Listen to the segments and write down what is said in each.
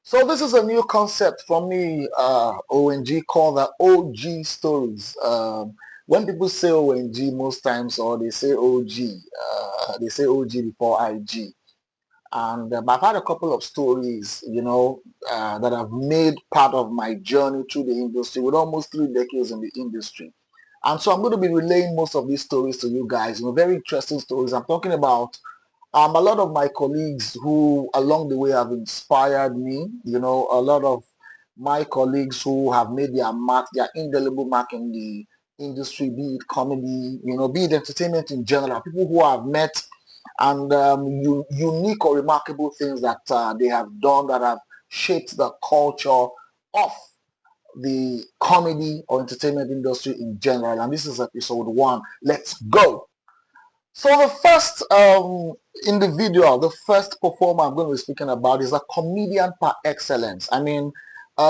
So this is a new concept for me, ONG, called the OG stories. When people say ONG most times, or they say OG, they say OG before IG. And I've had a couple of stories, that have made part of my journey through the industry with almost 3 decades in the industry. And so I'm going to be relaying most of these stories to you guys, very interesting stories. I'm talking about a lot of my colleagues who along the way have inspired me, a lot of my colleagues who have made their mark, their indelible mark in the industry, be it comedy, be it entertainment in general, people who I've met and unique or remarkable things that they have done that have shaped the culture of the comedy or entertainment industry in general. And this is episode 1. Let's go. So the first individual, the first performer I'm going to be speaking about is a comedian par excellence. I mean,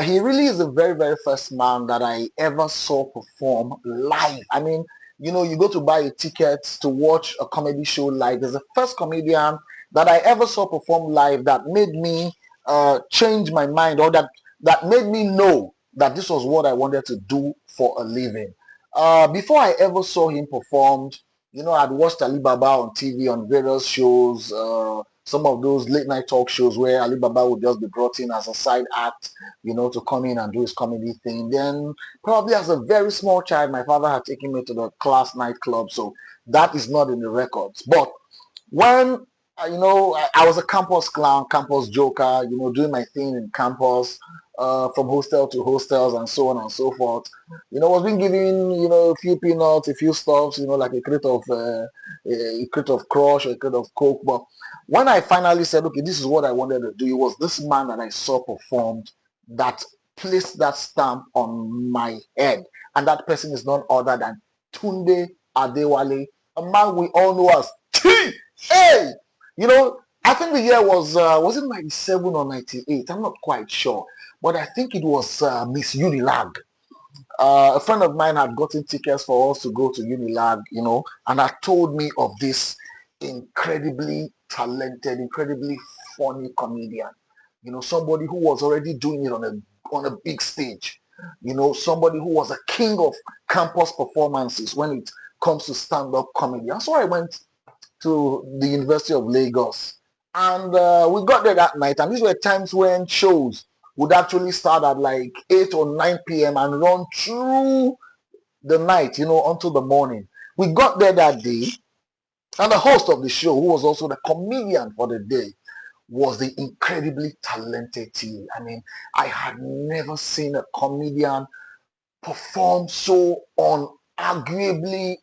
he really is the very, very first man that I ever saw perform live. I mean, you go to buy a ticket to watch a comedy show live. There's the first comedian that I ever saw perform live that made me change my mind, or that made me know that this was what I wanted to do for a living. Before I ever saw him perform, I'd watched Alibaba on TV on various shows, some of those late night talk shows where Alibaba would just be brought in as a side act, to come in and do his comedy thing. Then, probably as a very small child, my father had taken me to the class nightclub, so that is not in the records. But when I was a campus clown, campus joker, doing my thing in campus, from hostel to hostels and so on and so forth. Was being given, a few peanuts, a few stuffs, like a crate of Crush or a crate of Coke. But when I finally said, okay, this is what I wanted to do, it was this man that I saw performed that placed that stamp on my head, and that person is none other than Tunde Adewale, a man we all know as T. Hey, I think the year was it 97 or 98? I'm not quite sure, but I think it was Miss Unilag. A friend of mine had gotten tickets for us to go to Unilag, and had told me of this incredibly talented, incredibly funny comedian. Somebody who was already doing it on a big stage. Somebody who was a king of campus performances when it comes to stand-up comedy. And so I went to the University of Lagos. And we got there that night, and these were times when shows would actually start at like 8 or 9 p.m. and run through the night, until the morning. We got there that day, and the host of the show, who was also the comedian for the day, was the incredibly talented T. I mean, I had never seen a comedian perform so unarguably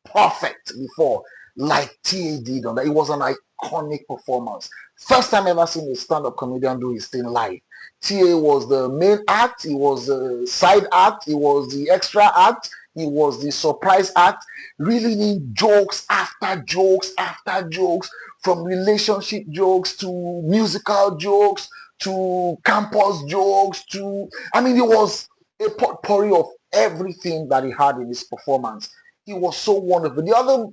perfect before, like TA did on that. It was an iconic performance. First time ever seen a stand-up comedian do his thing live. TA was the main act, he was the side act, he was the extra act, he was the surprise act, reeling jokes after jokes after jokes, from relationship jokes to musical jokes to campus jokes to, I mean, it was a potpourri of everything that he had in his performance. He was so wonderful. The other,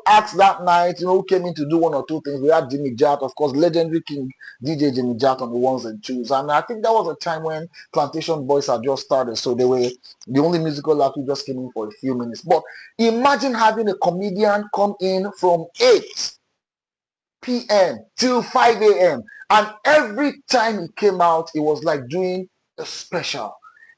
acts that night, who came in to do one or two things. We had Jimmy Jat, of course, legendary king DJ Jimmy Jat on the ones and twos. And I think that was a time when Plantation Boys had just started. So they were the only musical act who just came in for a few minutes. But imagine having a comedian come in from 8 p.m. till 5 a.m. And every time he came out, it was like doing a special.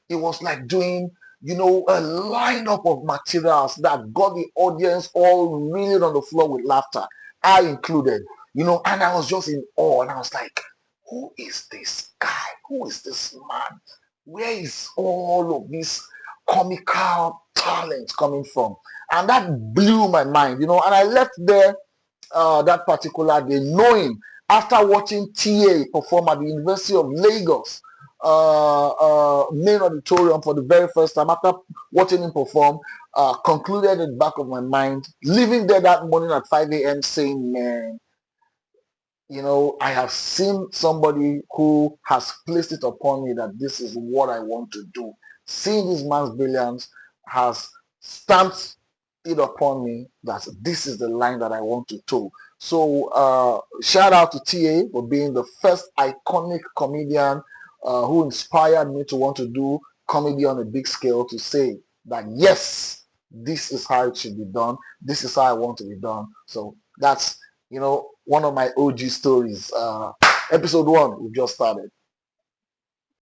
It was like doing, a lineup of materials that got the audience all reeling on the floor with laughter. I included, and I was just in awe. And I was like, who is this guy? Who is this man? Where is all of this comical talent coming from? And that blew my mind, and I left there that particular day, knowing after watching TA perform at the University of Lagos main auditorium for the very first time, after watching him perform, concluded in the back of my mind, leaving there that morning at 5 a.m. saying, man, I have seen somebody who has placed it upon me that this is what I want to do. Seeing this man's brilliance has stamped it upon me that this is the line that I want to toe. So shout out to TA for being the first iconic comedian who inspired me to want to do comedy on a big scale, to say that yes, this is how it should be done. This is how I want to be done. So that's, one of my OG stories. Episode 1, we just started.